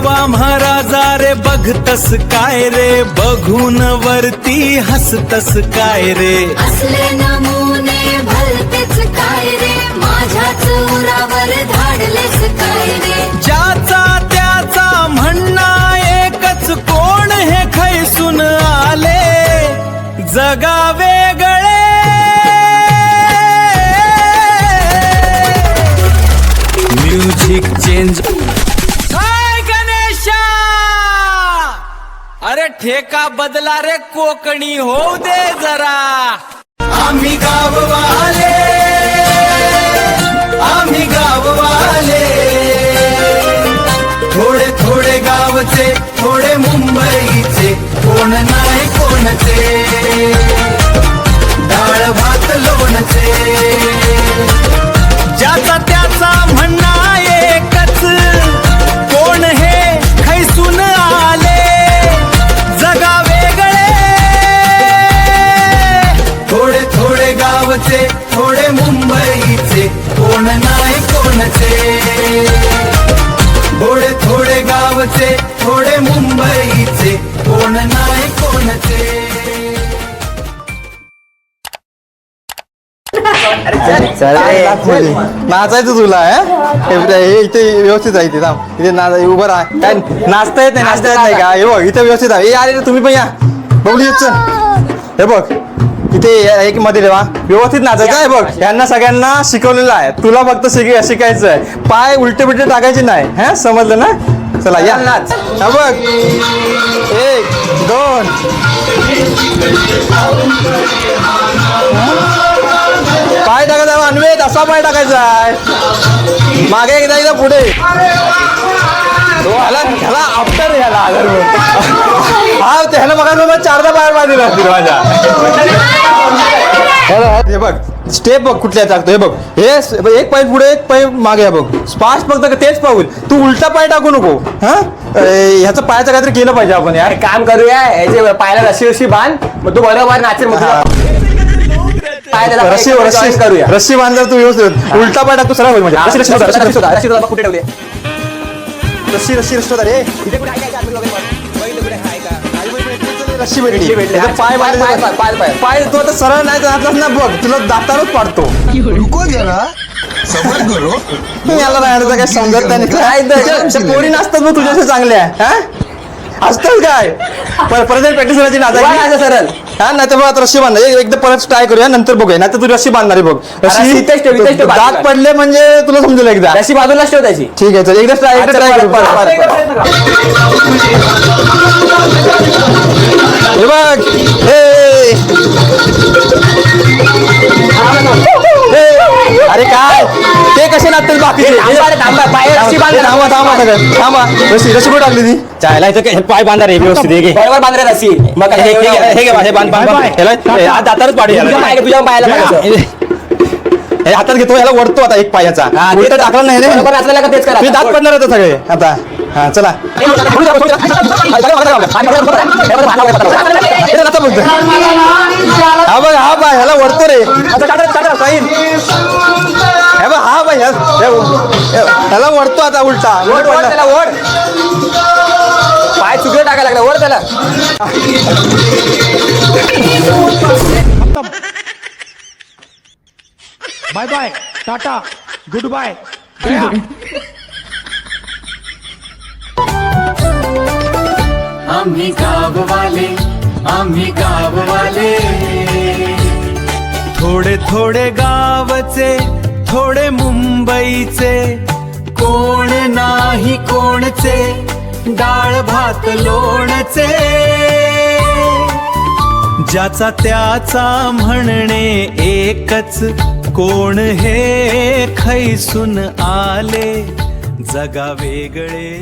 गाढवा महाराजा रे बघतस काय रे, बघून वरती हसतस काय रे. असले नमुने भलतेच काय रे, माझ्याच उरावर धाडलेस काय रे. ज्याचा त्याचा म्हणणा एकच, कोण हे खैसून आले जगा वेगळे. Music change. हाय गणेशा, अरे ठेका बदला रे कोकणी होऊ दे जरा. आम्ही गाववाले, आम्ही गाववाले, थोडे थोडे गावचे, थोडे मुंबईचे, कोण नाही कोणचे, डाळ भात लोणचे. ज्याचा त्याचा म्हणणा एकच, कोण हे खैसून आले जगा वेगळे. थोडे थोडे गावचे, थोडे मुंबईचे, कोण नाही कोणचे, थोडे थोडे गावचे, थोडे मुंबईचे, कोण नाही कोणचे. नाचायचं तुला इथे व्यवस्थित आहे. इथे उभं राहा. काय नाचता येत नाही, नाचता येत नाही का? हे बघ इथे व्यवस्थित आहे. अरे तुम्ही पण या बघली. हे बघ इथे एक मध्ये रेवा व्यवस्थित नाचायचं आहे. बघ यांना सगळ्यांना शिकवलेलं आहे, तुला फक्त शिकायचं आहे. पाय उलटे बिलटे टाकायचे नाही. हा समजलं ना? चला या नाच. हा बघ 1 2 पाय टाकायचा अन्वेत, असा पाय टाकायचा आहे. मागे एकदा पुढे. ह्याला आफ्टर ह्याला हा त्याला बघा 4दा पाय बांधले असतील माझ्या. हे बघ स्टेप बघ कुठल्या टाकतो. हे बघ हे एक पाय पुढे एक पाय मागे. बघ फास्ट फक्त तेच पाऊल. तू उलटा पाय टाकू नको. हा ह्याचं पायाचं काहीतरी केलं पाहिजे आपण. यार काम करूया, याचे पायाला रशी बांध, मग तू बरोबर नाचेल. रस्सी बांध तू व्यवस्थित. उलटा पाय टाकतो सरळ म्हणजे. कुठे ठेवले रस्सी रे रस्सी भेटली. पाय पाय तू आता सरळ नाही जातलास ना. बघ तुला दातारच पाडतो. याला राहण्याचं काय समजत नाही. पोरी नाचतात मग तुझ्याशी चांगल्या असतात काय. परत प्रॅक्टिस करायची नाचायची सरळ. हा नाही तर बघ रस्सी बांधा. एकदा परत ट्राय करूया नंतर बघूया. नाही तर तू रस्सी बांधणार आहे. बघ रस्सी दात पडले म्हणजे तुला समजेल. एकदा रस्सी बाजूलाच ठेव त्याची. ठीक आहे चल एकदा ट्राय करू. हे बघ अरे काय ते कसे नाचतात बाकीचे. थांबा रस्सी कुठे टाकली ती. चायला इथं पाय बांधा रे व्यवस्थित. बरोबर बांध रे रस्सी. मग हे बांध दातारच पाडू. तुझ्या पायाला हातात घेतो. याला वरतो आता एक पायाचा. उलटा टाकला नाही रे. तेच करा. दात पडणार होतं सगळे आता. हा चला हा बघ हा बाय ह्याला वरतो रे. हे बघ हा बाय ह्याला वरतो आता उलटा. ओढ पाय चुकले टाकायला लागला. ओढ त्याला. Bye bye tata good bye. आम्ही गाववाले, आम्ही गाववाले, थोडे थोडे गावचे, थोडे मुंबईचे, कोण नाही कोणचे, डाळ भात लोणचे. ज्याचा त्याचा म्हणणे एकच, कोण हे खैसून आले जगा वेगळे.